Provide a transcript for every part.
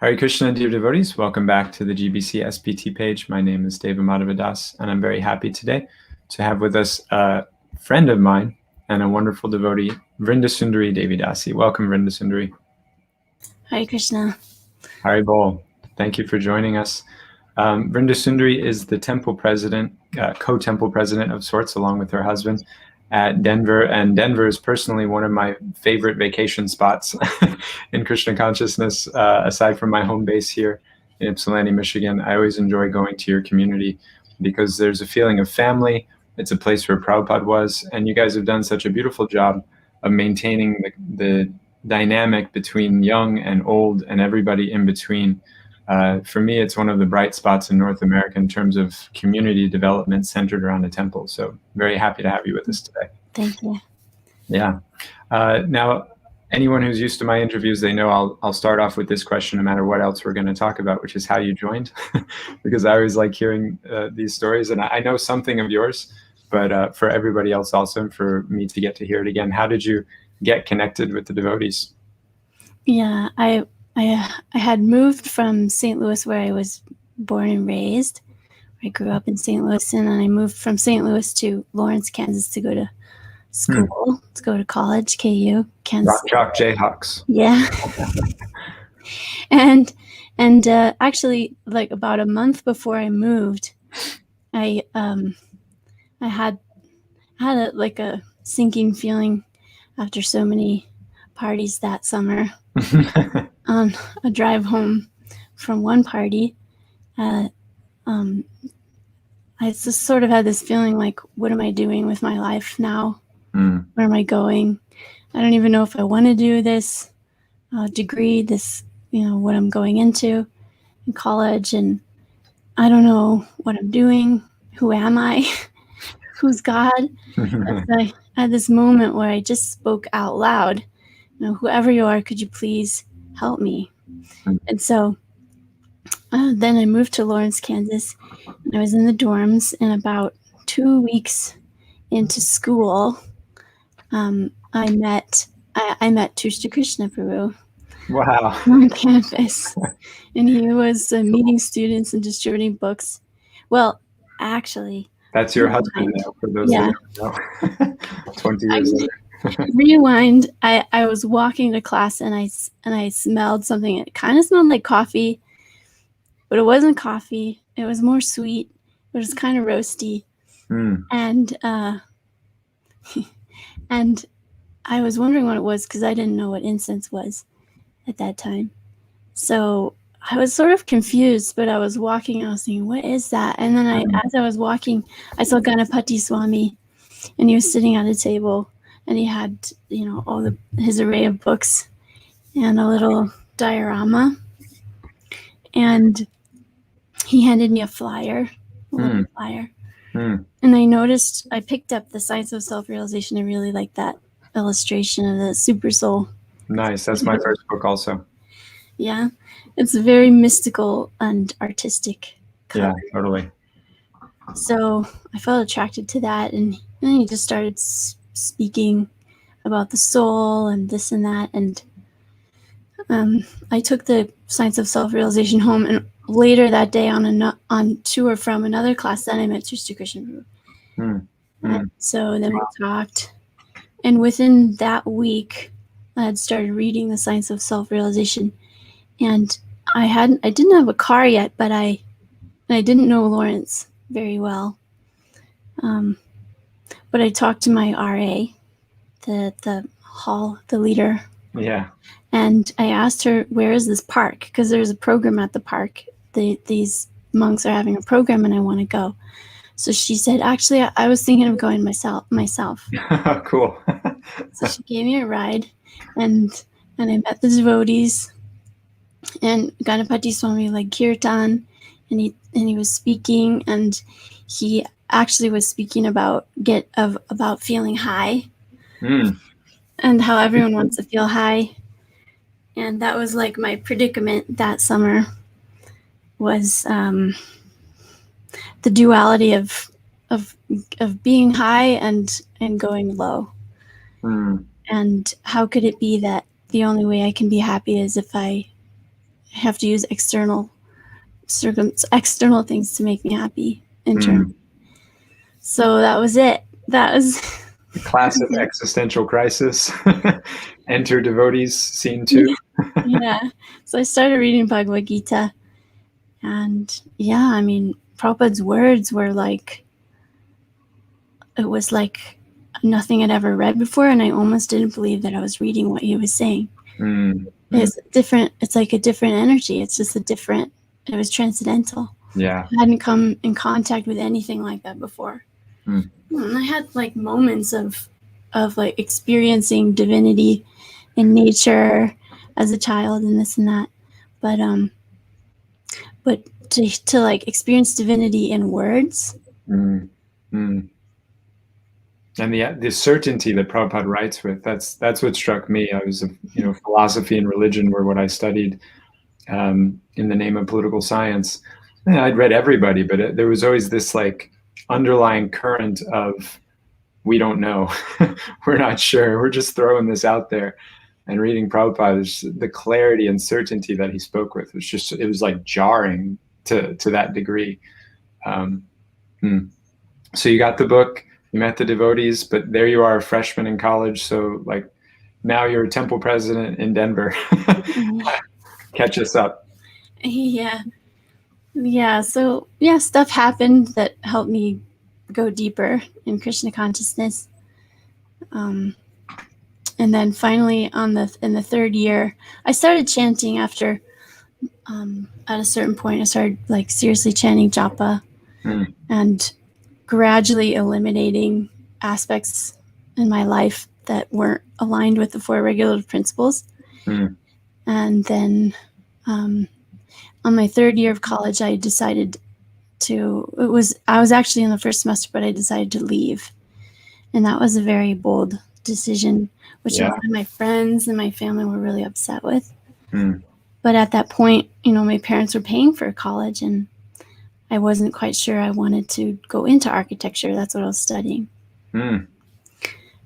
Hare Krishna, dear devotees. Welcome back to the GBC SPT page. My name is Devotees Das, and I'm very happy today to have with us a friend of mine and a wonderful devotee, Vrinda-sundari Devi Dasi. Welcome, Vrinda-sundari. Hare Krishna. Hari Bol. Thank you for joining us. Vrinda-sundari is the temple president, co-temple president of sorts, along with her husband, at Denver, and Denver is personally one of my favorite vacation spots in Krishna Consciousness, aside from my home base here in Ypsilanti, Michigan. I always enjoy going to your community because there's a feeling of family. It's a place where Prabhupada was, and you guys have done such a beautiful job of maintaining the dynamic between young and old and everybody in between. For me, it's one of the bright spots in North America in terms of community development centered around a temple. So very happy to have you with us today. Thank you. Yeah. Now, anyone who's used to my interviews, they know I'll start off with this question no matter what else we're going to talk about, which is how you joined, because I always like hearing these stories. And I know something of yours, but for everybody else also, and for me to get to hear it again, how did you get connected with the devotees? Yeah, I had moved from St. Louis, where I was born and raised. I grew up in St. Louis, and then I moved from St. Louis to Lawrence, Kansas to go to school, to go to college, KU, Kansas. Rock Chalk Jayhawks. Yeah. and actually, like about a month before I moved, I had a sinking feeling after so many parties that summer. On a drive home from one party, I just sort of had this feeling like, what am I doing with my life now? Where am I going? I don't even know if I want to do this degree, what I'm going into in college, and I don't know what I'm doing. Who am I? Who's God? I had this moment where I just spoke out loud, whoever you are, could you please help me? And so then I moved to Lawrence, Kansas, and I was in the dorms, and about 2 weeks into school, I met Tushta Krishna Prabhu. Wow. On campus. And he was meeting students and distributing books. Well, actually, that's your husband now, for those that don't know. 20 years later. Rewind. I was walking to class, and I smelled something. It kind of smelled like coffee, but it wasn't coffee. It was more sweet. It was kind of roasty. And and I was wondering what it was, because I didn't know what incense was at that time. So I was sort of confused, but I was walking. I was thinking, what is that? And then as I was walking, I saw Ganapati Swami, and he was sitting at a table. And he had, his array of books and a little diorama. And he handed me a flyer, little flyer. And I picked up the Science of Self-Realization. I really like that illustration of the super soul. Nice. That's my first book also. Yeah. It's very mystical and artistic cover. Yeah, totally. So I felt attracted to that. And then he just started speaking about the soul and this and that, and I took the Science of Self-Realization home, and later that day on tour from another class, then I met Tushta Krishna Prabhu. So then we talked, and within that week I had started reading the Science of Self-Realization, and I didn't have a car yet, but I didn't know Lawrence very well, but I talked to my RA, the leader. Yeah. And I asked her, where is this park? Because there's a program at the park. These monks are having a program, and I want to go. So she said, actually, I was thinking of going myself. Cool. So she gave me a ride, and I met the devotees, and Ganapati Swami like kirtan, and he was speaking, and he actually was speaking about feeling high, and how everyone wants to feel high. And that was like my predicament that summer, was the duality of being high and going low. And how could it be that the only way I can be happy is if I have to use external things to make me happy internally. So that was it. That was the classic existential crisis. Enter Devotees, scene 2. Yeah. So I started reading Bhagavad Gita, and yeah, I mean, Prabhupada's words were like, it was like nothing I'd ever read before, and I almost didn't believe that I was reading what he was saying. It's different. It's like a different energy. It's just it was transcendental. Yeah. I hadn't come in contact with anything like that before. And I had like moments of like experiencing divinity in nature as a child and this and that. But to like experience divinity in words. And the certainty that Prabhupada writes with, that's what struck me. I was, philosophy and religion were what I studied in the name of political science. And I'd read everybody, but there was always this like underlying current of, we don't know, we're not sure, we're just throwing this out there. And reading Prabhupada, the clarity and certainty that he spoke with was it was like jarring to that degree. So you got the book, you met the devotees, but there you are, a freshman in college. So like now you're a temple president in Denver. Catch us up. Yeah. So yeah, stuff happened that helped me go deeper in Krishna consciousness. And then finally in the third year, I started chanting after, at a certain point, I started like seriously chanting japa and gradually eliminating aspects in my life that weren't aligned with the 4 regulative principles. And then on my third year of college, I decided I was actually in the first semester, but I decided to leave. And that was a very bold decision, which a lot of my friends and my family were really upset with. But at that point, my parents were paying for college, and I wasn't quite sure I wanted to go into architecture. That's what I was studying. And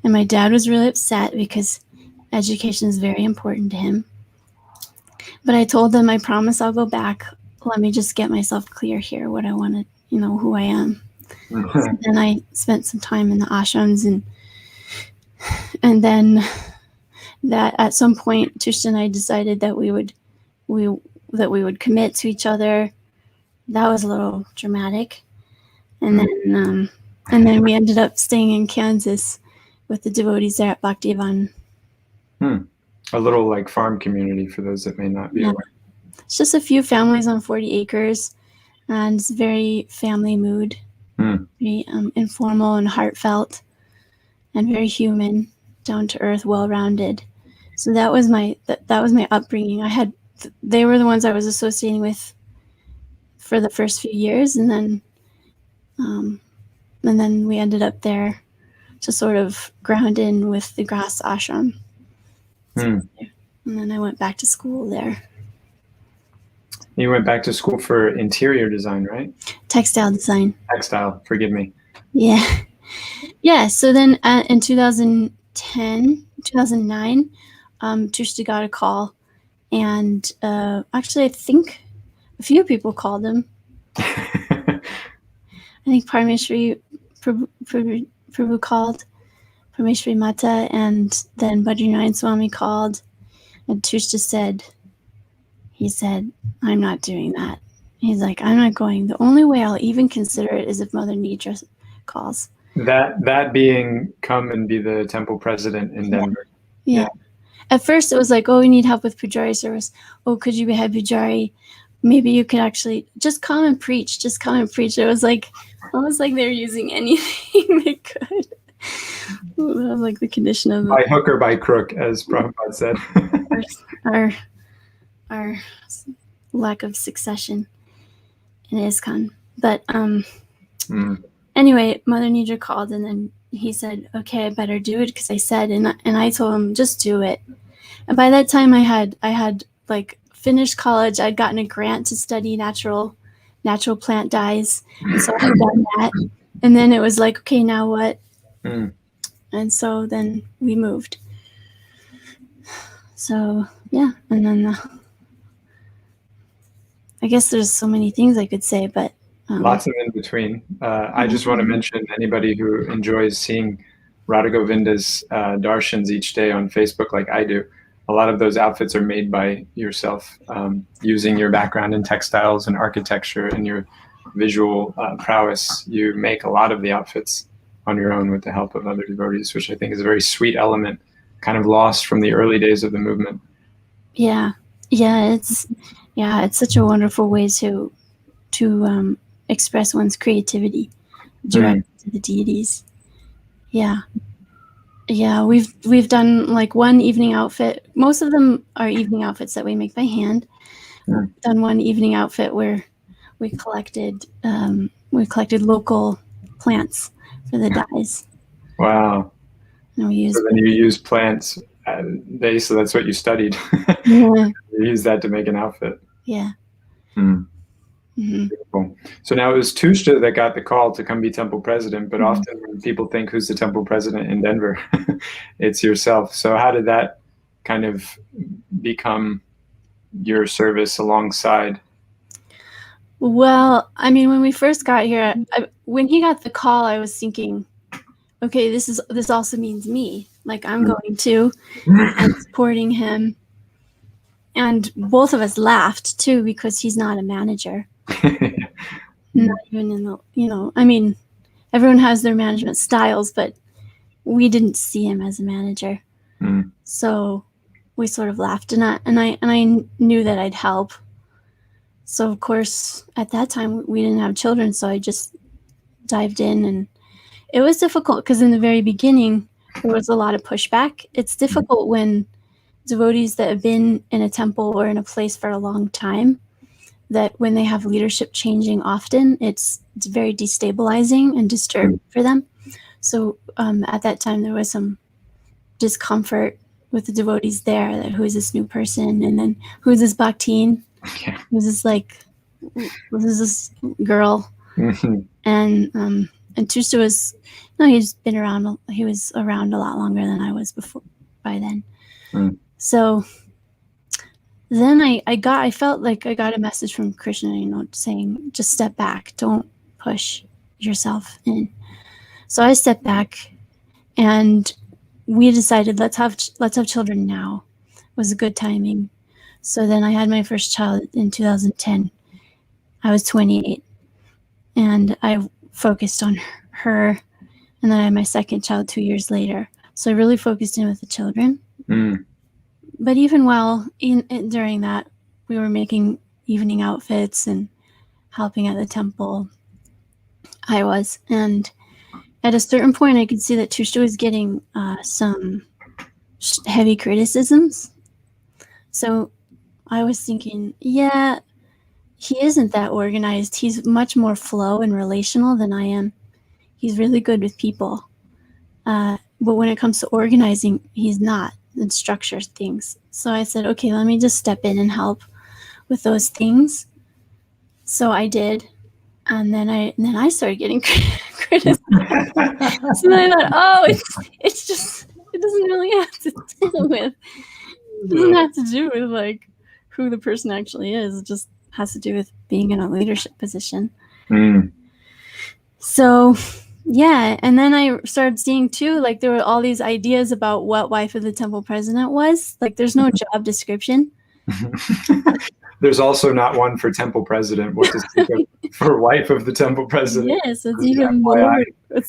my dad was really upset because education is very important to him. But I told him, I promise I'll go back. Let me just get myself clear here, what I want to, who I am. So then I spent some time in the ashrams, and then that at some point, Tushta and I decided that we would commit to each other. That was a little dramatic. And then we ended up staying in Kansas with the devotees there at Bhaktivana. A little like farm community for those that may not be aware. It's just a few families on 40 acres, and it's very family mood, very informal and heartfelt, and very human, down to earth, well-rounded. So that was my upbringing. They were the ones I was associating with for the first few years, and then we ended up there to sort of ground in with the grass ashram. And then I went back to school there. You went back to school for interior design, right? Textile design. Textile, forgive me. Yeah. So then in 2009, Tushta got a call, and actually I think a few people called him. I think Parameshwari Prabhu called, Parameshwari Mata, and then Badrinaran Swami called, and Tushta said, I'm not doing that. He's like, I'm not going. The only way I'll even consider it is if Mother Nidra calls. That being come and be the temple president in Denver. Yeah. At first it was like, oh, we need help with Pujari service. Oh, could you be head Pujari? Maybe you could actually just come and preach. It was like, almost like they were using anything they could. That was like the condition of by hook or by crook, as Prabhupada said. our lack of succession in ISKCON. But anyway, Mother Nidra called, and then he said, okay, I better do it, because I said, and I told him, just do it. And by that time I had like finished college. I'd gotten a grant to study natural plant dyes, and so I had done that. And then it was like, okay, now what? And so then we moved. So yeah, and then I guess there's so many things I could say, but lots of in between. I just want to mention anybody who enjoys seeing Radha Govinda's darshans each day on Facebook like I do. A lot of those outfits are made by yourself, using your background in textiles and architecture and your visual prowess. You make a lot of the outfits on your own with the help of other devotees, which I think is a very sweet element, kind of lost from the early days of the movement. Yeah, it's such a wonderful way to express one's creativity direct to the deities. Yeah, we've done like one evening outfit. Most of them are evening outfits that we make by hand. We've done one evening outfit where we collected local plants for the dyes. Wow. And we so then you use plants. So that's what you studied. Yeah. You use that to make an outfit. Yeah. Beautiful. So now it was Tushta that got the call to come be temple president, but often when people think who's the temple president in Denver, it's yourself. So how did that kind of become your service alongside? Well, I mean, when we first got here, when he got the call, I was thinking, okay, this also means me. Like I'm going to, I'm supporting him. And both of us laughed too, because he's not a manager. Not even in the, I mean, everyone has their management styles, but we didn't see him as a manager. So we sort of laughed, and I knew that I'd help. So of course, at that time we didn't have children, so I just dived in, and it was difficult because in the very beginning there was a lot of pushback. It's difficult when devotees that have been in a temple or in a place for a long time, that when they have leadership changing often, it's very destabilizing and disturbing for them. So at that time, there was some discomfort with the devotees there, that who is this new person? And then who is this Bhaktin? Who's this girl? And Tushta was, he was around a lot longer than I was by then. So then I felt like I got a message from Krishna, saying, just step back, don't push yourself in. So I stepped back, and we decided let's have children now. It was a good timing. So then I had my first child in 2010. I was 28, and I focused on her, and then I had my second child 2 years later. So I really focused in with the children. But even during that, we were making evening outfits and helping at the temple. And at a certain point, I could see that Tushta was getting some heavy criticisms. So I was thinking, yeah, he isn't that organized. He's much more flow and relational than I am. He's really good with people. But when it comes to organizing, he's not, and structures things. So I said, okay, let me just step in and help with those things. So I did. And then I started getting criticized. So then I thought, it's just, it doesn't really have to deal with, it doesn't have to do with like who the person actually is. It just has to do with being in a leadership position. So yeah, and then I started seeing too, like there were all these ideas about what wife of the temple president was. Like there's no job description. There's also not one for temple president. What to speak of for wife of the temple president? Yes, it's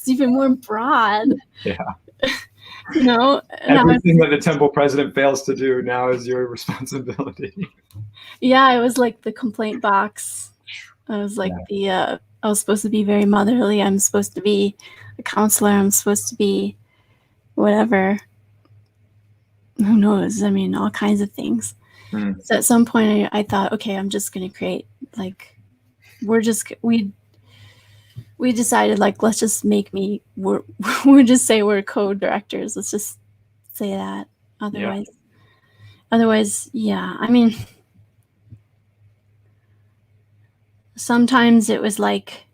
even more broad. Yeah. Everything that the temple president fails to do now is your responsibility. Yeah, I was like the complaint box. I was like I was supposed to be very motherly. I'm supposed to be a counselor. I'm supposed to be whatever. Who knows? I mean, all kinds of things. So at some point I thought, okay, I'm just going to create, like, we decided, like, let's just we'll just say we're co-directors. Let's just say that. Otherwise, yeah. I mean, sometimes it was like,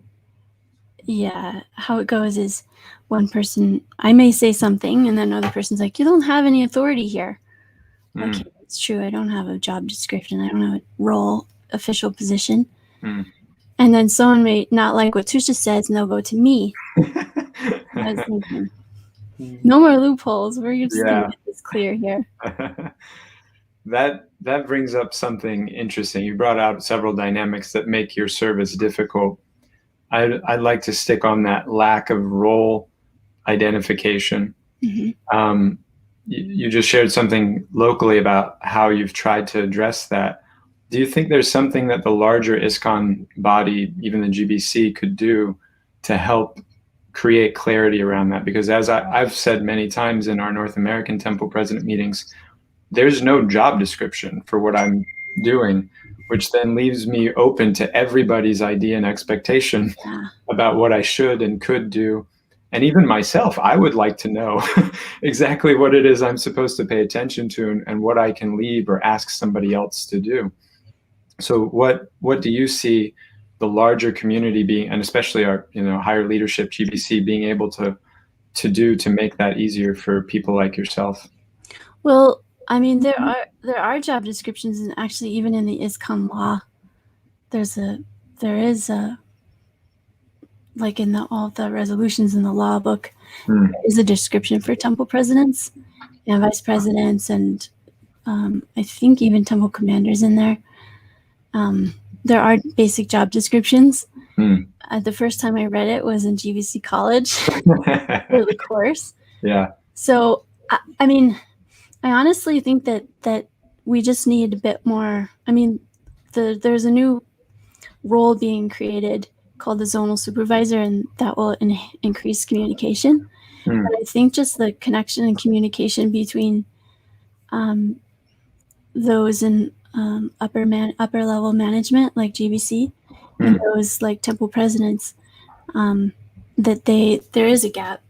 yeah, how it goes is one person, I may say something, and then another person's like, you don't have any authority here. Okay, it's true. I don't have a job description. I don't have a role. official position. Mm. And then someone may not like what Tusha says, and they'll go to me. I was thinking, no more loopholes. We're just going to get this clear here. That brings up something interesting. You brought out several dynamics that make your service difficult. I'd like to stick on that lack of role identification. Mm-hmm. You just shared something locally about how you've tried to address that. Do you think there's something that the larger ISKCON body, even the GBC, could do to help create clarity around that? Because as I've said many times in our North American Temple President meetings, there's no job description for what I'm doing, which then leaves me open to everybody's idea and expectation about what I should and could do. And even myself, I would like to know exactly what it is I'm supposed to pay attention to and what I can leave or ask somebody else to do. So what do you see the larger community being, and especially our higher leadership, GBC, being able to do to make that easier for people like yourself? Well, I mean, there are job descriptions, and actually even in the ISKCON law, there is like in all the resolutions in the law book, there is a description for temple presidents and vice presidents, and I think even temple commanders in there. There are basic job descriptions. The first time I read it was in GBC College for the course. Yeah. So, I mean, I honestly think that we just need a bit more. I mean, there's a new role being created called the zonal supervisor, and that will increase communication. But I think just the connection and communication between those in upper level management like GBC and those like temple presidents, that there is a gap.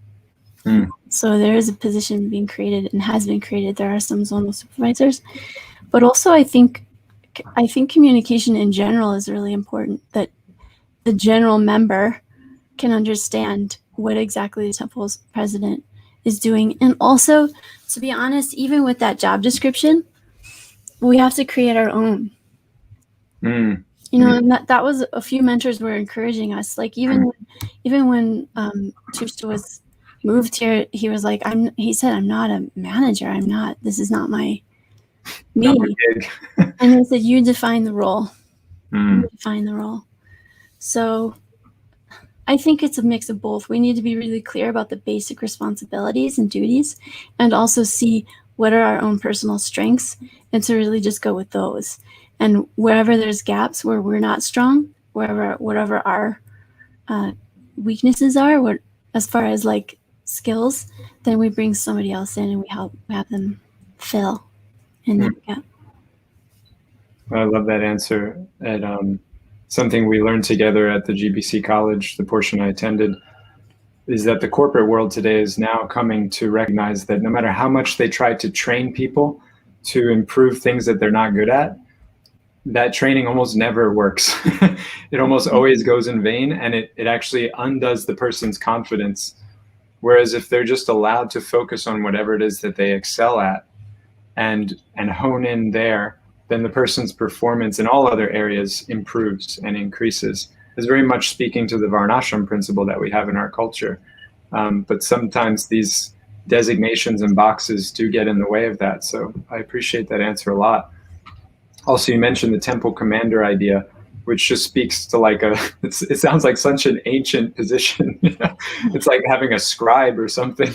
So there is a position being created and has been created. There are some zonal supervisors, but also I think communication in general is really important, that the general member can understand what exactly the temple's president is doing. And also, to be honest, even with that job description, we have to create our own. And that was a few mentors were encouraging us. Like even when Tushta was moved here, he was like, he said, I'm not a manager. This is not me. And he said, you define the role. You define the role. So I think it's a mix of both. We need to be really clear about the basic responsibilities and duties, and also see what are our own personal strengths, and to really just go with those. And wherever there's gaps where we're not strong, whatever our weaknesses are, as far as like skills, then we bring somebody else in and we have them fill in that gap. I love that answer. And something we learned together at the GBC College, the portion I attended, is that the corporate world today is now coming to recognize that no matter how much they try to train people to improve things that they're not good at, that training almost never works. It almost always goes in vain, and it actually undoes the person's confidence. Whereas if they're just allowed to focus on whatever it is that they excel at and hone in there, then the person's performance in all other areas improves and increases. It's very much speaking to the Varnashram principle that we have in our culture. But sometimes these designations and boxes do get in the way of that. So I appreciate that answer a lot. Also, you mentioned the temple commander idea, which just speaks to like it sounds like such an ancient position. It's like having a scribe or something.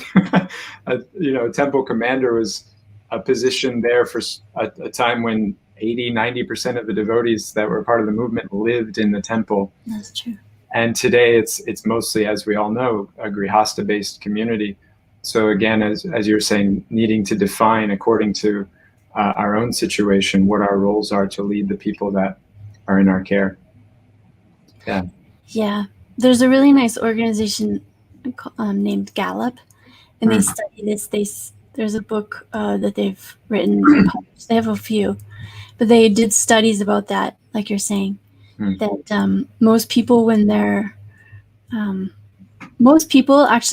A temple commander was a position there for a time when 80-90% of the devotees that were part of the movement lived in the temple. That's true. And today it's mostly, as we all know, a grihasta-based community. So again, as you're saying, needing to define according to our own situation what our roles are to lead the people that are in our care. Yeah. There's a really nice organization named Gallup, and they study this. There's a book that they've written. They have a few, but they did studies about that, like you're saying, that most people, when they're actually,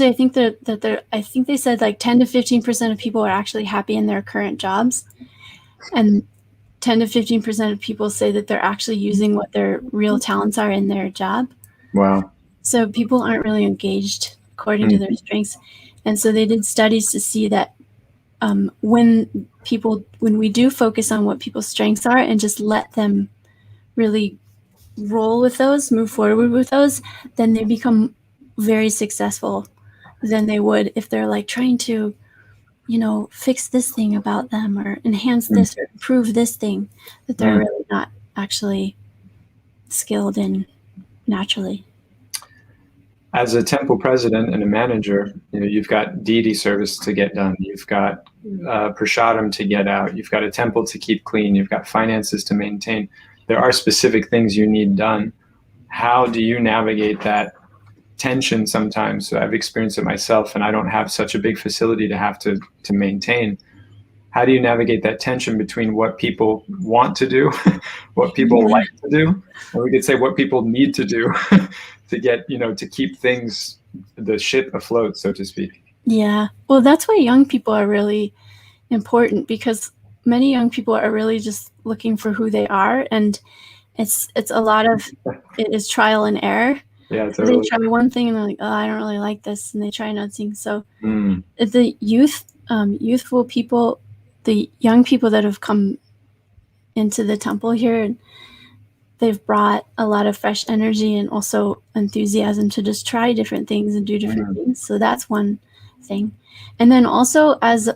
I think they said like 10 to 15% of people are actually happy in their current jobs, and 10 to 15% of people say that they're actually using what their real talents are in their job. Wow. So people aren't really engaged according to their strengths. And so they did studies to see that when we do focus on what people's strengths are and just let them really roll with those, move forward with those, then they become very successful than they would if they're like trying to, fix this thing about them or enhance this or improve this thing that they're really not actually skilled in naturally. As a temple president and a manager, you've got deity service to get done. You've got prasadam to get out. You've got a temple to keep clean. You've got finances to maintain. There are specific things you need done. How do you navigate that tension sometimes? So I've experienced it myself, and I don't have such a big facility to have to maintain. How do you navigate that tension between what people want to do, what people like to do, or we could say what people need to do to get, to keep things, the ship afloat, so to speak? Yeah. Well, that's why young people are really important, because many young people are really just looking for who they are. And it's a lot of, it is trial and error. Yeah, totally. They try one thing and they're like, oh, I don't really like this. And they try another thing. So the youthful people, the young people that have come into the temple here, and they've brought a lot of fresh energy and also enthusiasm to just try different things and do different things. So that's one thing. And then also as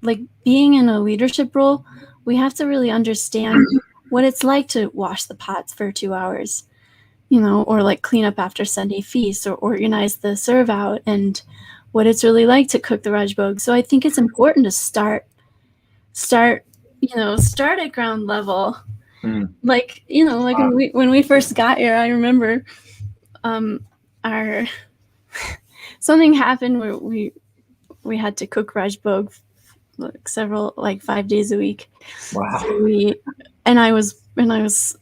like being in a leadership role, we have to really understand what it's like to wash the pots for 2 hours, or like clean up after Sunday feast or organize the serve out, and what it's really like to cook the Rajbhog. So I think it's important to start at ground level. Like, when we first got here, I remember something happened where we had to cook Rajbhog like 5 days a week. Wow. So I was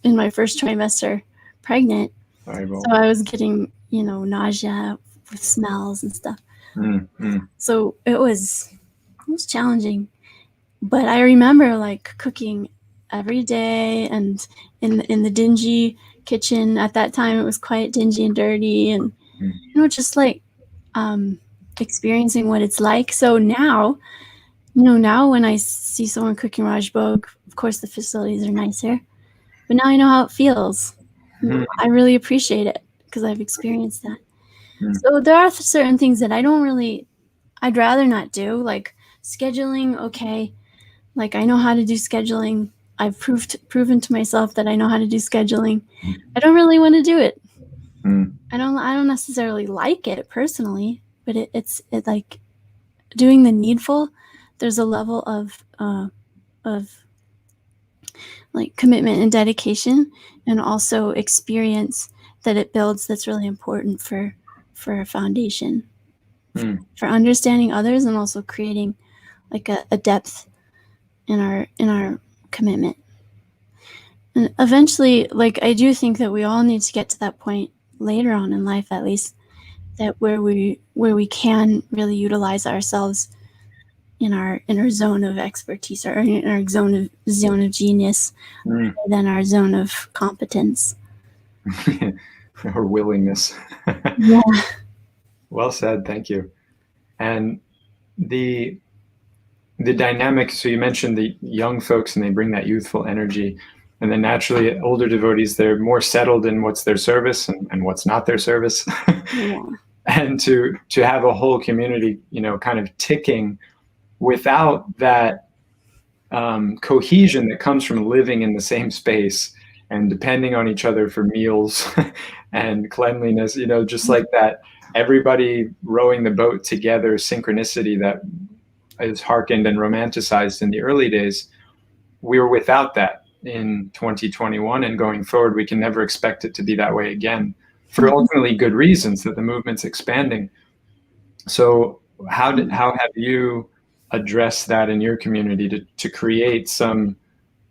in my first trimester pregnant. So I was getting, nausea with smells and stuff. So it was challenging. But I remember like cooking every day, and in the dingy kitchen. At that time, it was quite dingy and dirty, and just like experiencing what it's like. So now, when I see someone cooking Rajbhog, of course the facilities are nicer, but now I know how it feels. I really appreciate it because I've experienced that. So there are certain things that I'd rather not do, like scheduling. Okay, like I know how to do scheduling. I've proven to myself that I know how to do scheduling. I don't really want to do it. I don't necessarily like it personally, but it's like doing the needful. There's a level of like commitment and dedication, and also experience that it builds that's really important for a foundation, for understanding others, and also creating like a depth in our commitment. And eventually, like I do think that we all need to get to that point later on in life, at least, that where we can really utilize ourselves in our zone of expertise, or in our zone of genius, rather than our zone of competence or willingness. Yeah. Well said. Thank you. And the dynamic, so you mentioned the young folks and they bring that youthful energy, and then naturally older devotees, they're more settled in what's their service and what's not their service. Yeah. And to have a whole community, kind of ticking without that cohesion that comes from living in the same space and depending on each other for meals and cleanliness, just like that, everybody rowing the boat together, synchronicity that is hearkened and romanticized in the early days. We were without that in 2021, and going forward, we can never expect it to be that way again, for ultimately good reasons, that the movement's expanding. So how have you addressed that in your community to create some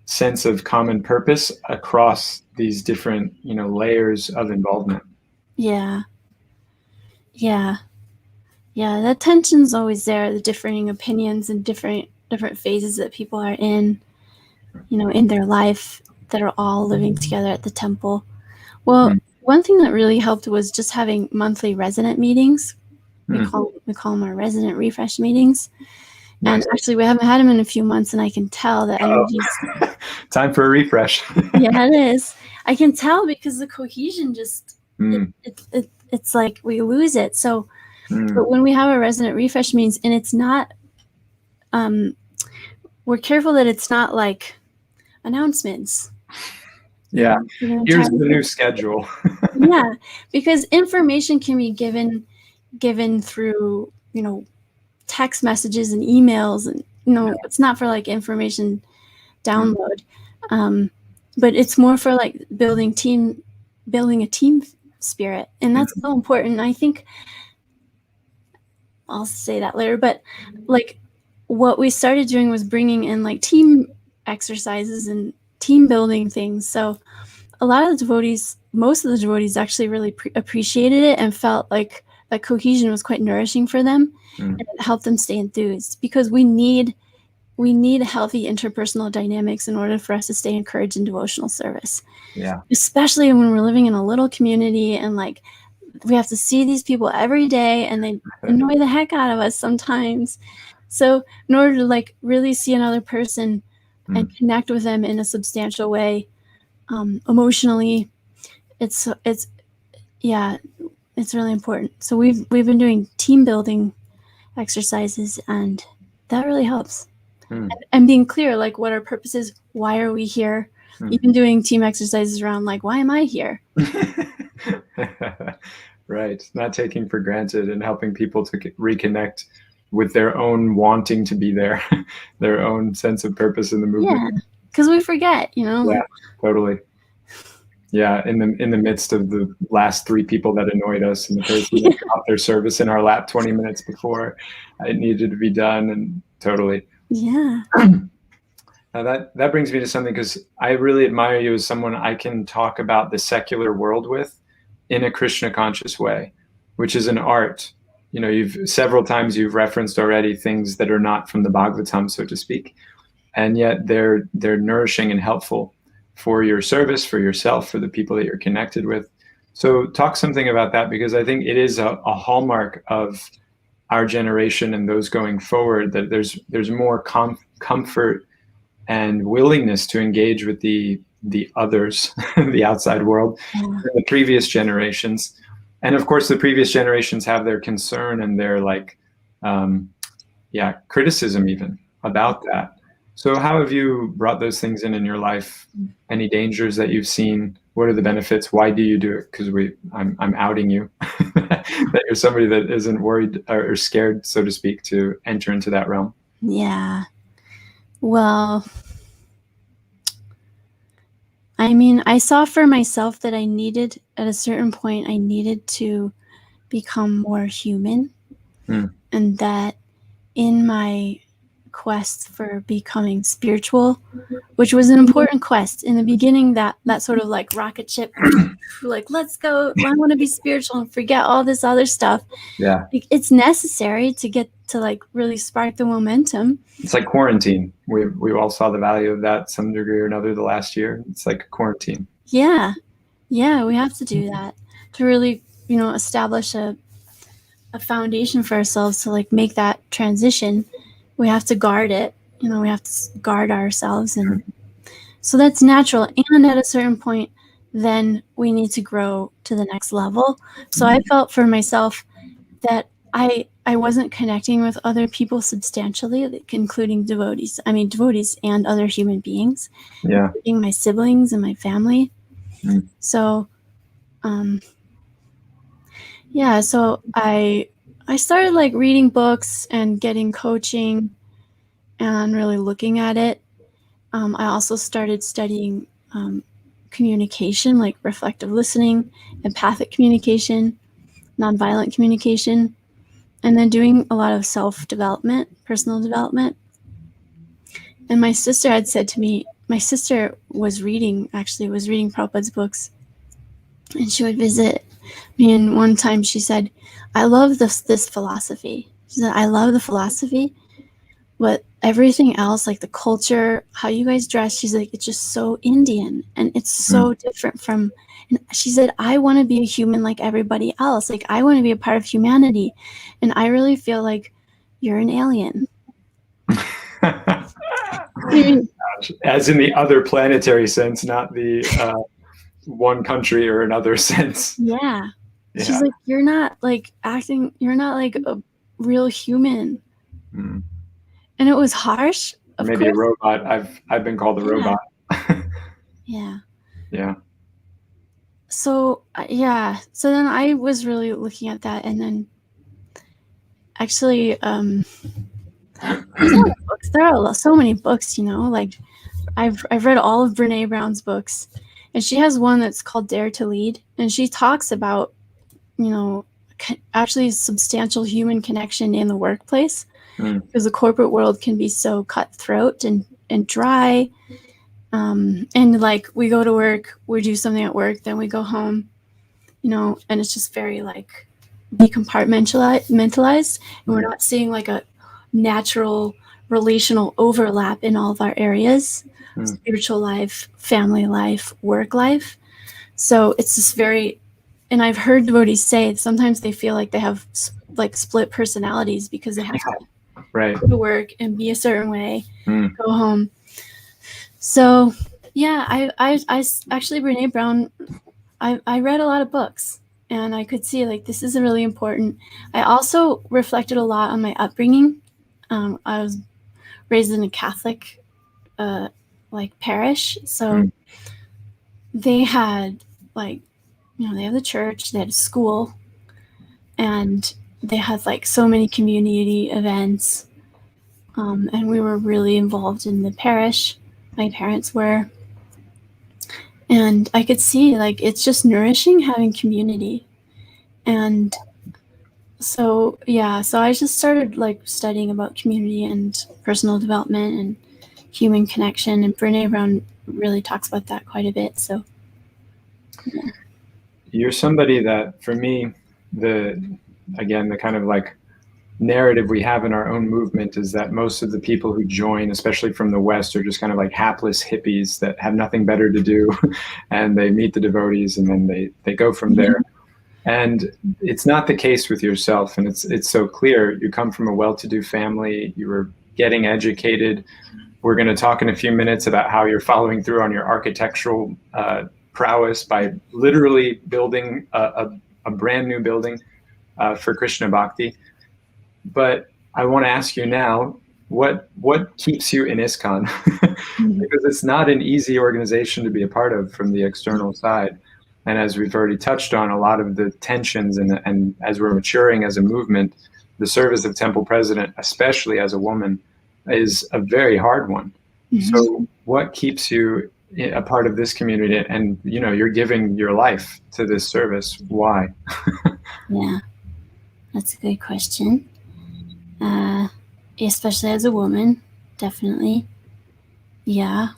sense of common purpose across these different, layers of involvement? Yeah. That tension's always there, the differing opinions and different phases that people are in. in their life that are all living together at the temple. Well, one thing that really helped was just having monthly resident meetings. We call them our resident refresh meetings. Nice. And actually, we haven't had them in a few months, and I can tell that energy's time for a refresh. Yeah, it is. I can tell because the cohesion just it's like we lose it. So, but when we have our resident refresh meetings, and it's not, we're careful that it's not like announcements. Yeah, here's the new schedule. Yeah, because information can be given through text messages and emails, and it's not for like information download, but it's more for like building a team spirit, and that's so important. I think I'll say that later, but like what we started doing was bringing in like team exercises and team building things. So a lot of the devotees, most of the devotees actually really appreciated it and felt like that cohesion was quite nourishing for them, and it helped them stay enthused, because we need healthy interpersonal dynamics in order for us to stay encouraged in devotional service. Yeah. Especially when we're living in a little community and like we have to see these people every day and they annoy the heck out of us sometimes. So in order to like really see another person and connect with them in a substantial way, emotionally, it's really important. So we've been doing team building exercises, and that really helps. And being clear, like what our purpose is, why are we here? Even doing team exercises around like, why am I here? Right. Not taking for granted and helping people to reconnect with their own wanting to be there, their own sense of purpose in the movement. Yeah, because we forget, Yeah, totally. Yeah, in the midst of the last 3 people that annoyed us, and the person that got their service in our lap 20 minutes before it needed to be done, and totally. Yeah. Now that brings me to something, because I really admire you as someone I can talk about the secular world with in a Krishna conscious way, which is an art. Several times you've referenced already things that are not from the Bhagavatam, so to speak, and yet they're nourishing and helpful for your service, for yourself, for the people that you're connected with. So talk something about that, because I think it is a hallmark of our generation and those going forward, that there's more comfort and willingness to engage with the others, the outside world, than the previous generations. And of course, the previous generations have their concern and their criticism even about that. So how have you brought those things in your life? Any dangers that you've seen? What are the benefits? Why do you do it? Because I'm outing you that you're somebody that isn't worried or scared, so to speak, to enter into that realm. Yeah. Well, I mean, I saw for myself that at a certain point, I needed to become more human, and that in my quest for becoming spiritual, which was an important quest in the beginning, that sort of like rocket ship, like, let's go, I want to be spiritual and forget all this other stuff. Yeah. It's necessary to get to like really spark the momentum. It's like quarantine. We all saw the value of that some degree or another the last year. It's like quarantine. Yeah. Yeah, we have to do that to really, establish a foundation for ourselves to like make that transition. We have to guard it. We have to guard ourselves, and so that's natural. And at a certain point, then we need to grow to the next level. So I felt for myself that I wasn't connecting with other people substantially, including devotees. I mean, devotees and other human beings, including my siblings and my family. So, so I started like reading books and getting coaching and really looking at it. I also started studying communication, like reflective listening, empathic communication, nonviolent communication, and then doing a lot of self-development, personal development. And my sister had said to me, my sister was reading Prabhupada's books, and she would visit me, and one time she said, I love this philosophy. She said, I love the philosophy, But everything else, like the culture, how you guys dress, she's like, it's just so Indian and it's so different from, and she said, I want to be a human like everybody else. Like, I want to be a part of humanity. And I really feel like you're an alien. As in the other planetary sense, not the one country or another sense. Yeah. She's like, you're not like acting, you're not like a real human. And it was harsh. Maybe a robot. I've been called a robot. Yeah. Yeah. So so then I was really looking at that, and then actually there are so many books, you know, like I've read all of Brene Brown's books, and she has one that's called Dare to Lead, and she talks about, you know, actually substantial human connection in the workplace, because the corporate world can be so cutthroat and dry. And like, we go to work, we do something at work, then we go home, you know, and it's just very like decompartmentalized, and we're not seeing like a natural relational overlap in all of our areas, spiritual life, family life, work life. So it's just very, and I've heard devotees say sometimes they feel like they have like split personalities because they have to go to work and be a certain way, go home. So yeah, I actually, Brene Brown, I read a lot of books, and I could see like this is really important. I also reflected a lot on my upbringing. I was raised in a Catholic like parish, so they had like, you know, they have the church, they had a school, and they had like so many community events, and we were really involved in the parish. My parents were, and I could see like it's just nourishing having community. And so so I just started like studying about community and personal development and human connection, and Brene Brown really talks about that quite a bit. So yeah. You're somebody that, for me, the kind of like narrative we have in our own movement is that most of the people who join, especially from the West, are just kind of like hapless hippies that have nothing better to do, and they meet the devotees and then they go from there. And it's not the case with yourself, and it's so clear. You come from a well-to-do family, you were getting educated. We're going to talk in a few minutes about how you're following through on your architectural prowess by literally building a brand new building for Krishna Bhakti. But I want to ask you now, what keeps you in ISKCON? Because it's not an easy organization to be a part of from the external side. And as we've already touched on, a lot of the tensions and as we're maturing as a movement, the service of temple president, especially as a woman, is a very hard one. So what keeps you a part of this community? And, you know, you're giving your life to this service. Why? Yeah, that's a good question. Especially as a woman, definitely. Yeah,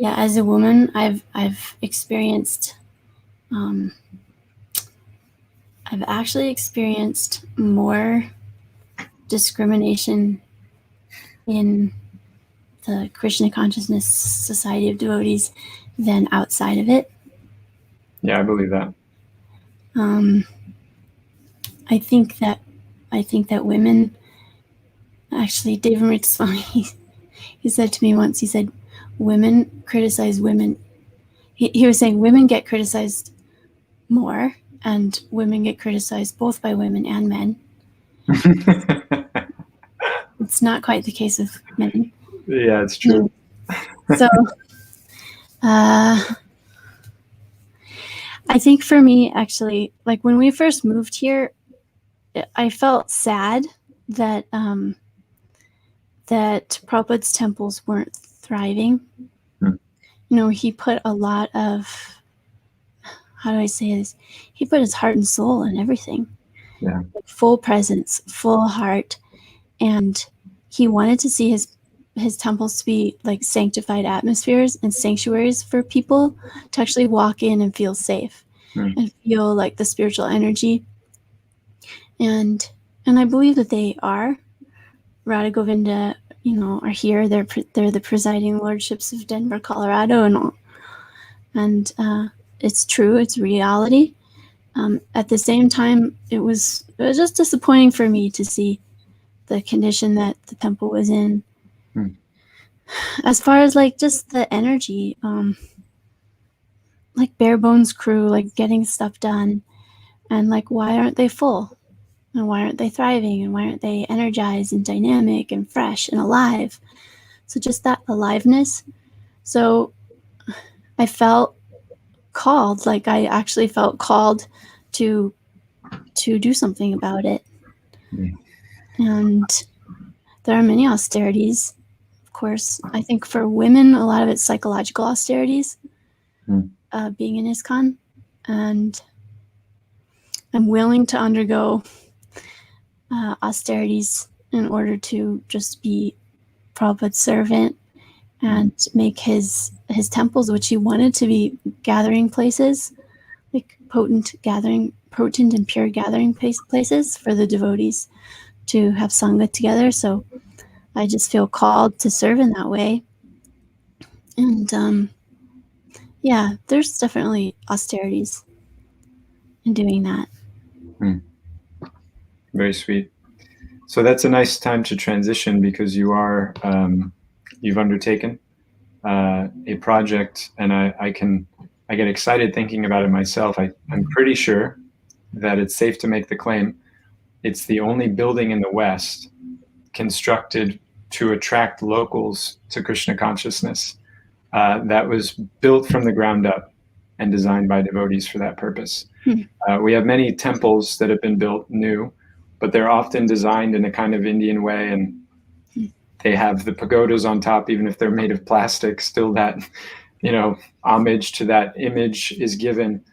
as a woman, I've experienced, I've actually experienced more discrimination in the Krishna Consciousness Society of Devotees than outside of it. Yeah, I believe that. I think that women, actually, Deva Vrind-sundari, he said to me once, he said, women criticize women. He was saying women get criticized more, and women get criticized both by women and men. It's not quite the case with men. Yeah, it's true. So I think for me, actually, like when we first moved here, I felt sad that that Prabhupada's temples weren't thriving. You know, he put a lot of, how do I say this? He put his heart and soul in everything. Yeah. Like full presence, full heart. And he wanted to see his temples to be like sanctified atmospheres and sanctuaries for people to actually walk in and feel safe and feel like the spiritual energy. And I believe that they are. Radha Govinda, are here. They're the presiding lordships of Denver, Colorado, and all. And it's true. It's reality. At the same time, it was just disappointing for me to see the condition that the temple was in. As far as like just the energy, like bare bones crew, like getting stuff done, and like why aren't they full? And why aren't they thriving? And why aren't they energized and dynamic and fresh and alive? So just that aliveness. So I felt called, like I actually felt called to do something about it. And there are many austerities, of course. I think for women, a lot of it's psychological austerities, being in ISKCON. And I'm willing to undergo austerities in order to just be Prabhupada's servant and make his temples, which he wanted to be gathering places, like potent and pure gathering places for the devotees to have Sangha together. So I just feel called to serve in that way. And yeah, there's definitely austerities in doing that. Very sweet. So that's a nice time to transition, because you are you've undertaken a project, and I get excited thinking about it myself. I'm pretty sure that it's safe to make the claim it's the only building in the West constructed to attract locals to Krishna consciousness, that was built from the ground up and designed by devotees for that purpose. We have many temples that have been built new, but they're often designed in a kind of Indian way, and they have the pagodas on top, even if they're made of plastic. Still that, homage to that image is given,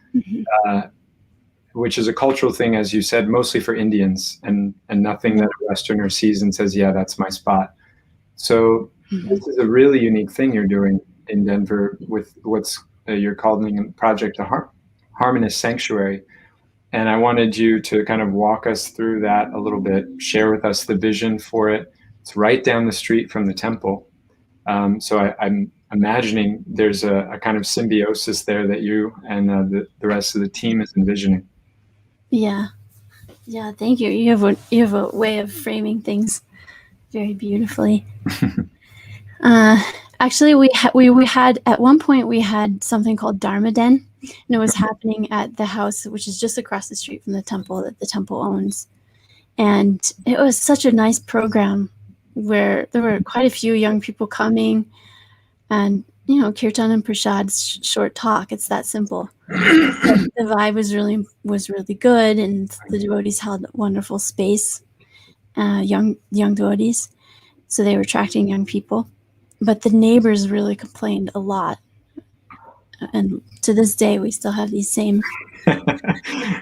which is a cultural thing, as you said, mostly for Indians, and nothing that a Westerner sees and says, yeah, that's my spot. So this is a really unique thing you're doing in Denver with what's you're calling a project, a Harmonist Sanctuary. And I wanted you to kind of walk us through that a little bit, share with us the vision for it. It's right down the street from the temple. So I'm imagining there's a kind of symbiosis there that you and the rest of the team is envisioning. Yeah. Thank you. You have a way of framing things very beautifully. Actually, we had at one point we had something called Dharma Den, and it was happening at the house, which is just across the street from the temple that the temple owns. And it was such a nice program where there were quite a few young people coming, and Kirtan and Prasad's short talk. It's that simple. The vibe was really good, and the devotees held a wonderful space, young devotees, so they were attracting young people. But the neighbors really complained a lot, and to this day we still have these same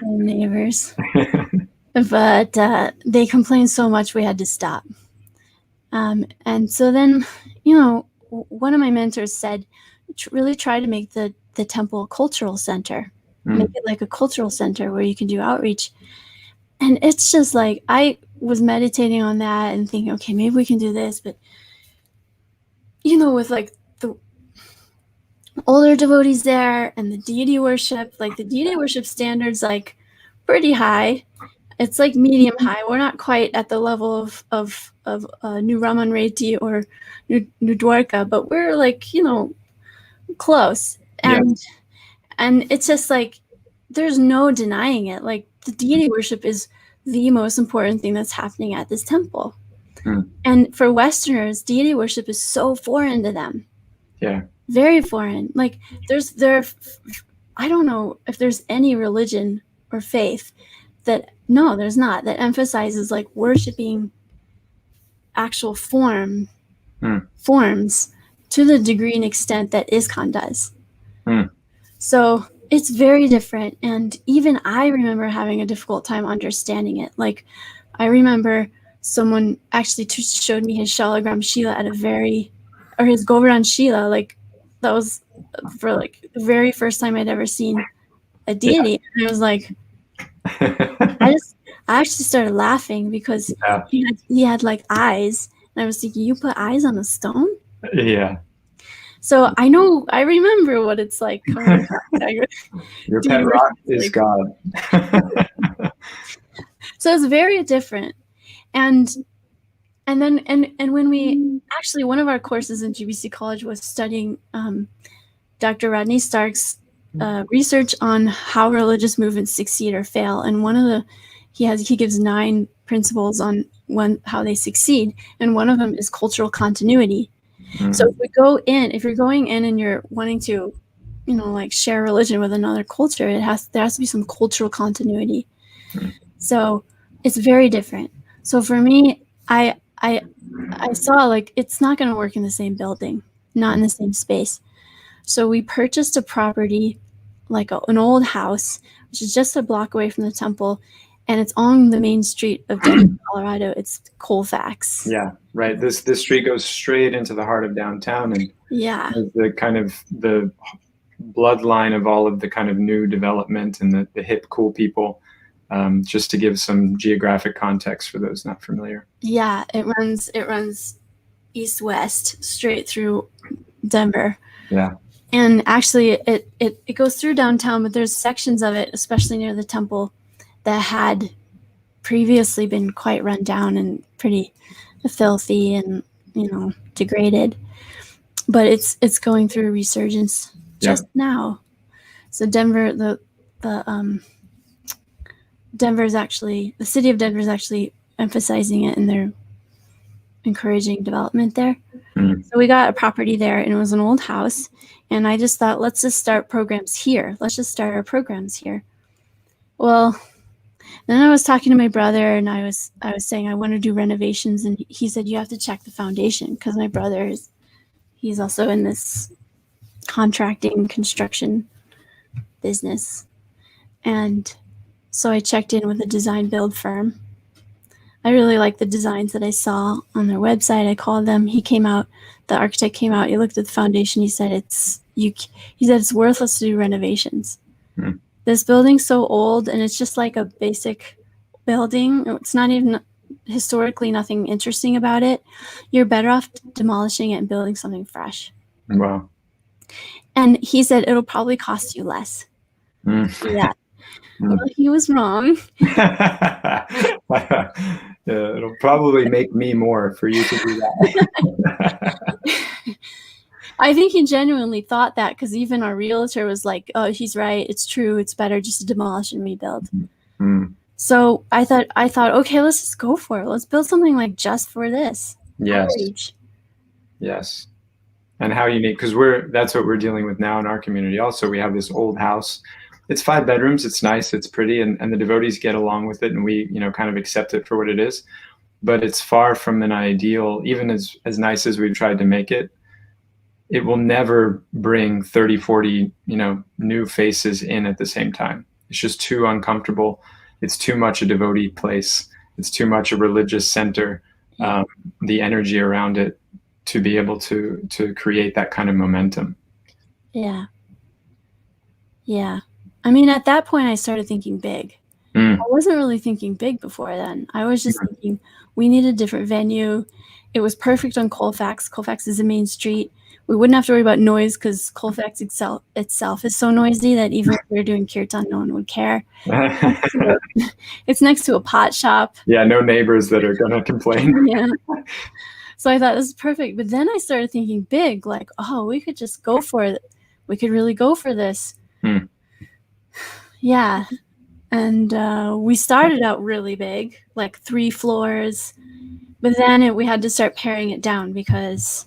neighbors. But they complained so much we had to stop. And so then, one of my mentors said, really try to make the temple a cultural center. Make it like a cultural center where you can do outreach. And it's just like, I was meditating on that and thinking, okay, maybe we can do this. But, with like the older devotees there and the deity worship, like the deity worship standards, like pretty high. It's like medium high. We're not quite at the level of New Raman Reti or New Dwarka, but we're like, close. And it's just like, there's no denying it. Like the deity worship is the most important thing that's happening at this temple. And for Westerners, deity worship is so foreign to them. Yeah. Very foreign. Like I don't know if there's any religion or faith that emphasizes like worshiping actual forms to the degree and extent that ISKCON does. So it's very different. And even I remember having a difficult time understanding it. Like I remember someone actually showed me his Shalagram Shila or his Govardhan Shila. Like that was for like the very first time I'd ever seen a deity. And I was like, I actually started laughing because he had like eyes. And I was thinking, you put eyes on a stone? Yeah. So I remember what it's like coming back. Your pet rock is God. So it's very different. And when we actually, one of our courses in GBC College was studying Dr. Rodney Stark's research on how religious movements succeed or fail. And one of the, he gives 9 principles on how they succeed. And one of them is cultural continuity. Mm-hmm. So if you're going in and you're wanting to, like share religion with another culture, there has to be some cultural continuity. Mm-hmm. So it's very different. So for me, I saw like, it's not going to work in the same building, not in the same space. So we purchased a property, like an old house, which is just a block away from the temple, and it's on the main street of Denver, Colorado. It's Colfax. Yeah, right. This street goes straight into the heart of downtown, and the kind of the bloodline of all of the kind of new development and the hip, cool people. Just to give some geographic context for those not familiar. Yeah, it runs east-west straight through Denver. Yeah. And actually it goes through downtown, but there's sections of it, especially near the temple, that had previously been quite run down and pretty filthy and, degraded. But it's going through a resurgence just now. So Denver, the city of Denver is actually emphasizing it, and they're encouraging development there. Mm-hmm. So we got a property there, and it was an old house. And I just thought, let's just start programs here. Let's just start our programs here. Well, then I was talking to my brother, and I was saying I want to do renovations, and he said you have to check the foundation, because my brother he's also in this contracting construction business. And so I checked in with a design build firm. I really liked the designs that I saw on their website. I called them. He came out. The architect came out. He looked at the foundation. He said it's worthless to do renovations. Hmm. This building's so old, and it's just like a basic building. It's not even historically nothing interesting about it. You're better off demolishing it and building something fresh. Wow. And he said it'll probably cost you less. Yeah. Well, he was wrong. It'll probably make me more for you to do that. I think he genuinely thought that, because even our realtor was like, oh, he's right. It's true. It's better just to demolish and rebuild. Mm. So I thought, okay, let's just go for it. Let's build something like just for this. Yes. Outreach. Yes. And how unique, because that's what we're dealing with now in our community. Also, we have this old house. It's 5 bedrooms. It's nice. It's pretty. And the devotees get along with it, and we, kind of accept it for what it is. But it's far from an ideal, even as nice as we've tried to make it. It will never bring 30, 40, new faces in at the same time. It's just too uncomfortable. It's too much a devotee place. It's too much a religious center. The energy around it to be able to create that kind of momentum. Yeah. Yeah. I mean, at that point, I started thinking big. I wasn't really thinking big before then. I was just thinking we need a different venue. It was perfect on Colfax. Colfax is a main street. We wouldn't have to worry about noise, because Colfax itself is so noisy that even if we were doing kirtan, no one would care. It's next to a pot shop. Yeah, no neighbors that are going to complain. Yeah. So I thought this is perfect. But then I started thinking big, like, oh, we could just go for it. We could really go for this. Yeah. And we started out really big, like 3 floors. But then we had to start paring it down, because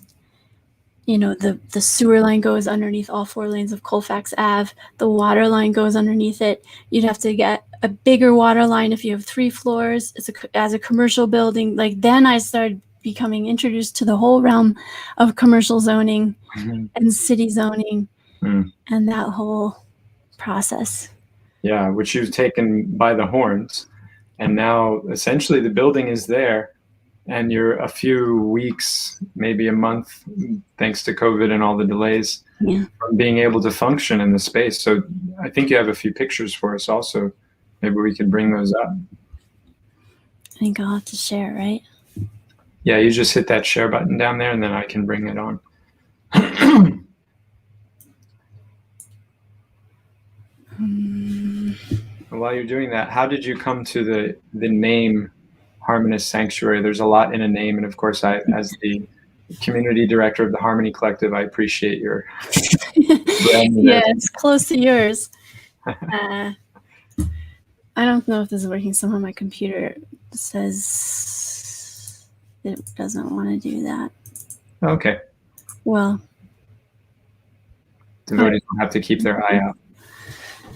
the sewer line goes underneath all 4 lanes of Colfax Ave. The water line goes underneath it. You'd have to get a bigger water line if you have 3 floors. As a commercial building. Like, then I started becoming introduced to the whole realm of commercial zoning and city zoning and that whole process. Yeah, which you've taken by the horns. And now essentially the building is there. And you're a few weeks, maybe a month, thanks to COVID and all the delays, from being able to function in the space. So I think you have a few pictures for us also. Maybe we could bring those up. I think I'll have to share, right? Yeah, you just hit that share button down there and then I can bring it on. While you're doing that, how did you come to the name Harmonist Sanctuary? There's a lot in a name, and of course, as the community director of the Harmony Collective, I appreciate your yeah, it's close to yours. I don't know if this is working. Somehow my computer says it doesn't want to do that. Okay. Well, devotees don't have to keep their eye out.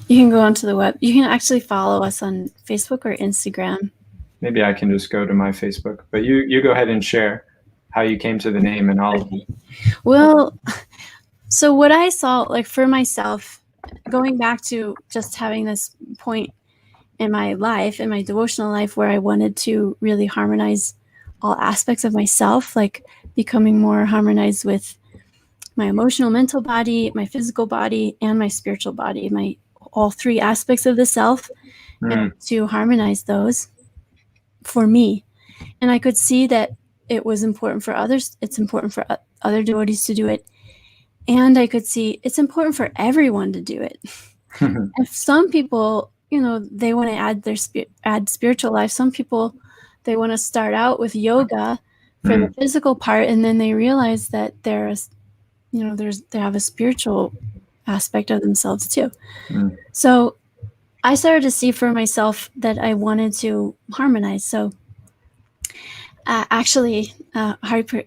You can go onto the web. You can actually follow us on Facebook or Instagram. Maybe I can just go to my Facebook, but you go ahead and share how you came to the name, and I'll. Okay. Well, so what I saw, like for myself, going back to just having this point in my life, in my devotional life, where I wanted to really harmonize all aspects of myself, like becoming more harmonized with my emotional, mental body, my physical body, and my spiritual body, all three aspects of the self, and to harmonize those for me. And I could see that it was important for others. It's important for other devotees to do it. And I could see it's important for everyone to do it. If some people, they want to add spiritual life. Some people, they want to start out with yoga for the physical part, and then they realize that they have a spiritual aspect of themselves too. So I started to see for myself that I wanted to harmonize. So actually, Hariparsha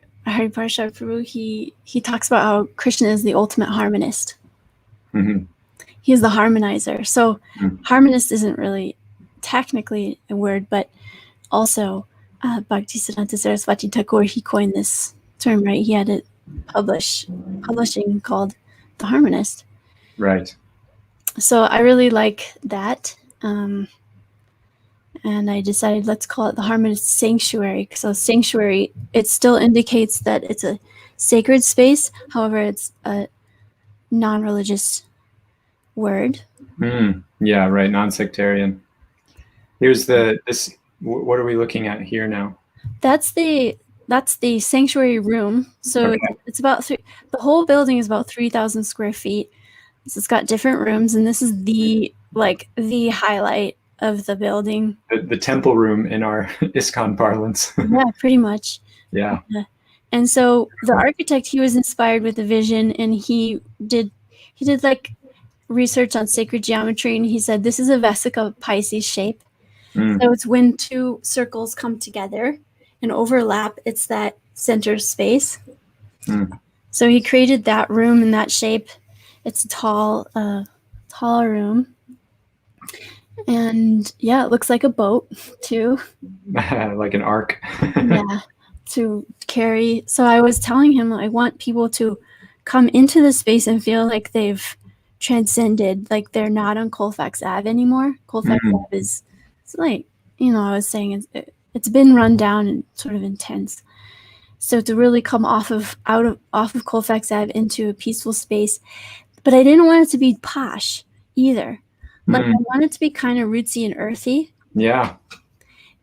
Prabhu, he talks about how Krishna is the ultimate harmonist. He's the harmonizer. So harmonist isn't really technically a word, but also Bhaktisiddhanta Saraswati Thakur, he coined this term, right? He had it publishing called The Harmonist. Right. So I really like that. And I decided let's call it the Harmonist Sanctuary. So sanctuary, it still indicates that it's a sacred space. However, it's a non-religious word. Yeah, right. Non-sectarian. Here's this. What are we looking at here now? That's the sanctuary room. So it's about the whole building is about 3,000 square feet. So it's got different rooms, and this is the highlight of the building. The temple room in our ISKCON parlance. Yeah, pretty much. Yeah. And so the architect, he was inspired with the vision, and he did like research on sacred geometry, and he said this is a Vesica Pisces shape. So it's when two circles come together and overlap, it's that center space. So he created that room in that shape. It's a tall room. And yeah, it looks like a boat too. Like an ark. Yeah, to carry. So I was telling him, I want people to come into the space and feel like they've transcended, like they're not on Colfax Ave anymore. Colfax Ave is, it's like, I was saying, it's been run down and sort of intense. So to really come off of Colfax Ave into a peaceful space. But I didn't want it to be posh either. Like I want it to be kind of rootsy and earthy. Yeah.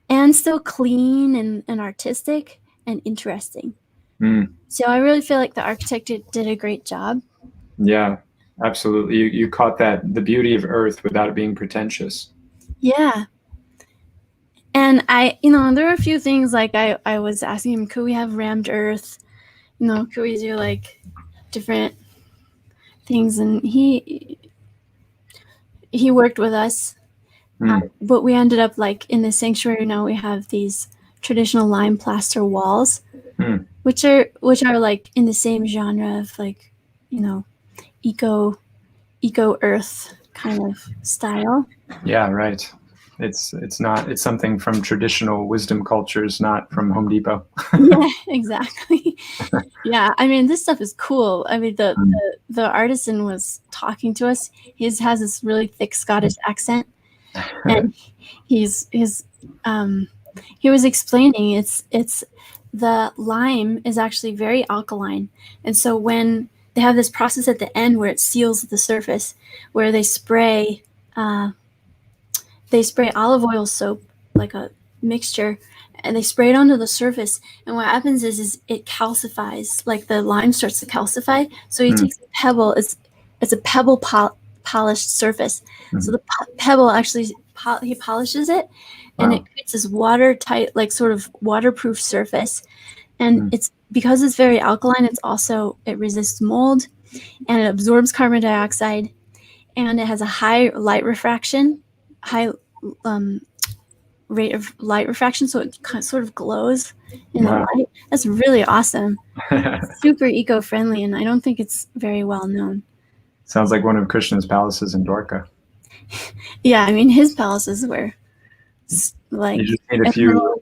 And still clean and artistic and interesting. So I really feel like the architect did a great job. Yeah, absolutely. You caught the beauty of earth without it being pretentious. Yeah. And there are a few things like I was asking him, could we have rammed earth? Could we do like different things? And he worked with us. But we ended up like in the sanctuary now we have these traditional lime plaster walls, which are like in the same genre of like, eco earth kind of style. Yeah, right. It's something from traditional wisdom cultures, not from Home Depot. Yeah, exactly. Yeah, I mean, this stuff is cool. I mean, the artisan was talking to us. He has this really thick Scottish accent, and he was explaining it's the lime is actually very alkaline, and so when they have this process at the end where it seals the surface, where they spray olive oil soap, like a mixture, and they spray it onto the surface. And what happens is it calcifies, like the lime starts to calcify. So he takes a pebble, it's a pebble polished surface. So the pebble actually, he polishes it, and it creates this watertight, like sort of waterproof surface. And it's because it's very alkaline, it resists mold, and it absorbs carbon dioxide, and it has a high light refraction, high rate of light refraction, so it sort of glows in the light. That's really awesome. Super eco-friendly, and I don't think it's very well known. Sounds like one of Krishna's palaces in Dwarka. Yeah, I mean, his palaces were like, you just need a few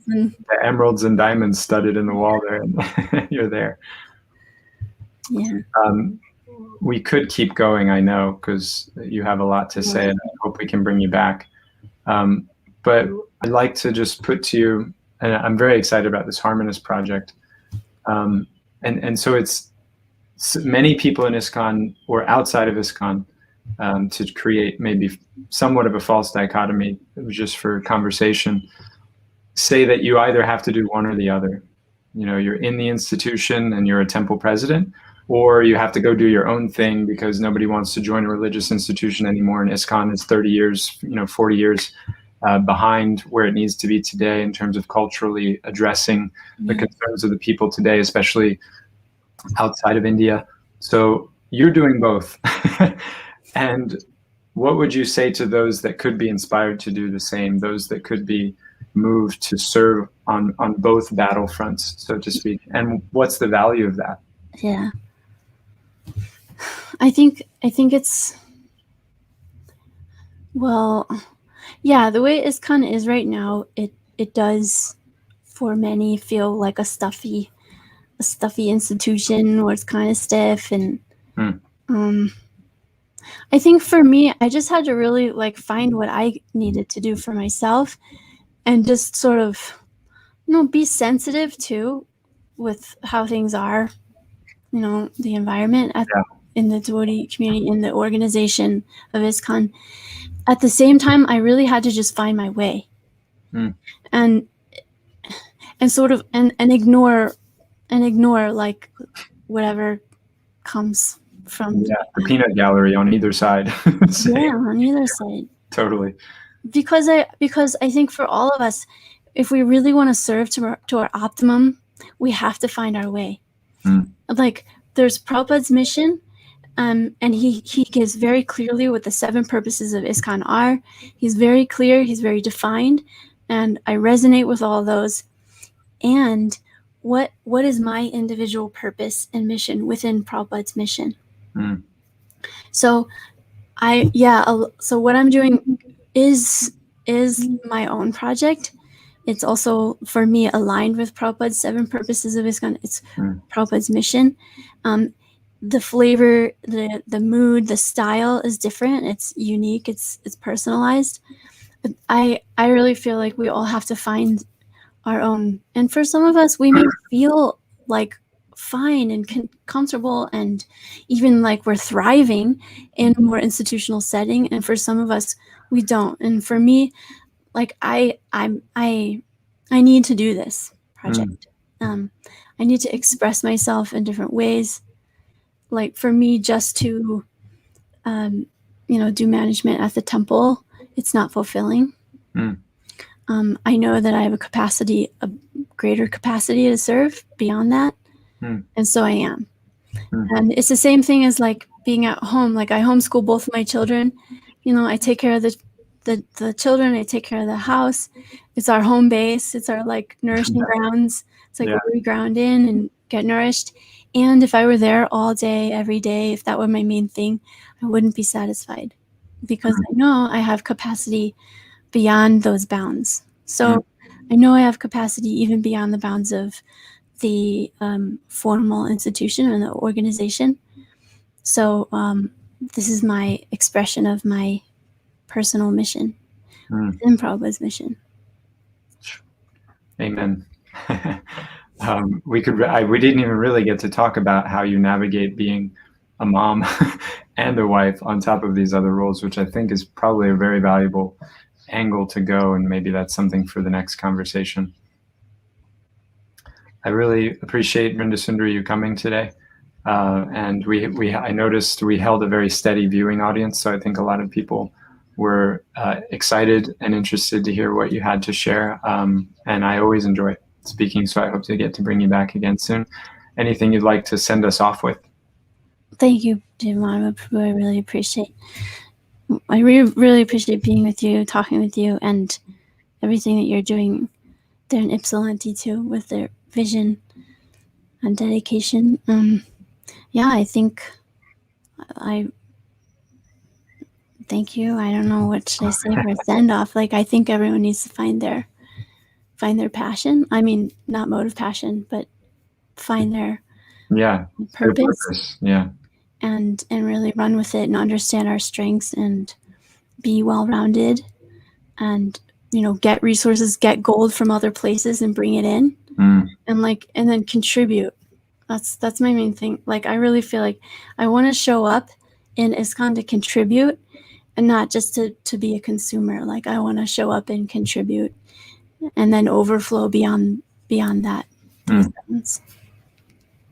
emeralds and diamonds studded in the wall there, and you're there. Yeah. We could keep going, I know, because you have a lot to say, and I hope we can bring you back. But I'd like to just put to you, and I'm very excited about this Harmonist project. And so it's many people in ISKCON or outside of ISKCON, to create maybe somewhat of a false dichotomy, just for conversation, say that you either have to do one or the other. You know, you're in the institution and you're a temple president, or you have to go do your own thing because nobody wants to join a religious institution anymore. And ISKCON is 30 years, 40 years behind where it needs to be today in terms of culturally addressing the concerns of the people today, especially outside of India. So you're doing both. And what would you say to those that could be inspired to do the same, those that could be moved to serve on both battlefronts, so to speak? And what's the value of that? Yeah. I think it's, well, yeah, the way ISKCON is right now, it does for many feel like a stuffy institution where it's kind of stiff. And I think for me, I just had to really like find what I needed to do for myself, and just sort of, be sensitive too with how things are, the environment in the devotee community, in the organization of ISKCON. At the same time, I really had to just find my way, and sort of and ignore like whatever comes from the peanut gallery on either side. On either side. Totally. Because I think for all of us, if we really want to serve to our optimum, we have to find our way. Like there's Prabhupada's mission, and he gives very clearly what the 7 purposes of ISKCON are. He's very clear, he's very defined, and I resonate with all those. And what is my individual purpose and mission within Prabhupada's mission? So so what I'm doing is my own project. It's also, for me, aligned with Prabhupada's 7 purposes of ISKCON. It's Prabhupada's mission. The flavor, the mood, the style is different. It's unique. It's personalized. I really feel like we all have to find our own. And for some of us, we may feel like fine and comfortable, and even like we're thriving in a more institutional setting. And for some of us, we don't. And for me, like I need to do this project. I need to express myself in different ways. Like for me, just to do management at the temple, it's not fulfilling. I know that I have a greater capacity to serve beyond that. And so I am. And it's the same thing as like being at home. Like I homeschool both of my children. I take care of the children. I take care of the house. It's our home base. It's our like nourishing grounds. It's like where we ground in and get nourished. And if I were there all day, every day, if that were my main thing, I wouldn't be satisfied, because I know I have capacity beyond those bounds. So I know I have capacity even beyond the bounds of the formal institution and the organization. So this is my expression of my personal mission in Prabhupada's mission. Amen. We didn't even really get to talk about how you navigate being a mom and a wife on top of these other roles, which I think is probably a very valuable angle to go, and maybe that's something for the next conversation. I really appreciate Vrindasundari you coming today. And I noticed we held a very steady viewing audience, so I think a lot of people were excited and interested to hear what you had to share. And I always enjoy speaking, so I hope to get to bring you back again soon. Anything you'd like to send us off with? Thank you, Jim. I really appreciate. I really appreciate being with you, talking with you, and everything that you're doing there in Ypsilanti too, with their vision and dedication. Yeah, I think I thank you. I don't know what should I say for a send off. Like, I think everyone needs to find their passion. I mean, not motive passion, but find their purpose. Yeah. And really run with it and understand our strengths and be well-rounded, and get resources, get gold from other places and bring it in, and then contribute. That's my main thing. Like, I really feel like I want to show up in ISKCON to contribute and not just to be a consumer. Like, I want to show up and contribute and then overflow beyond that.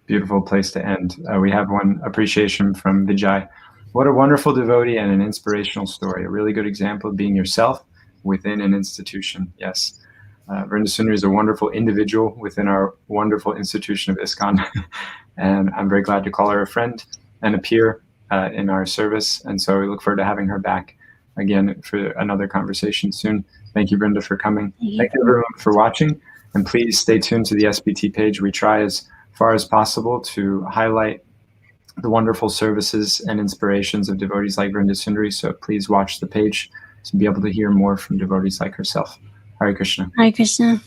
Beautiful place to end. We have one appreciation from Vijay. What a wonderful devotee and an inspirational story. A really good example of being yourself within an institution. Yes. Vrindasundari is a wonderful individual within our wonderful institution of ISKCON. And I'm very glad to call her a friend and a peer in our service. And so we look forward to having her back again for another conversation soon. Thank you, Vrinda, for coming. Thank you, everyone, for watching. And please stay tuned to the SPT page. We try as far as possible to highlight the wonderful services and inspirations of devotees like Vrindasundari. So please watch the page to be able to hear more from devotees like herself. Hare Krishna. Hare Krishna.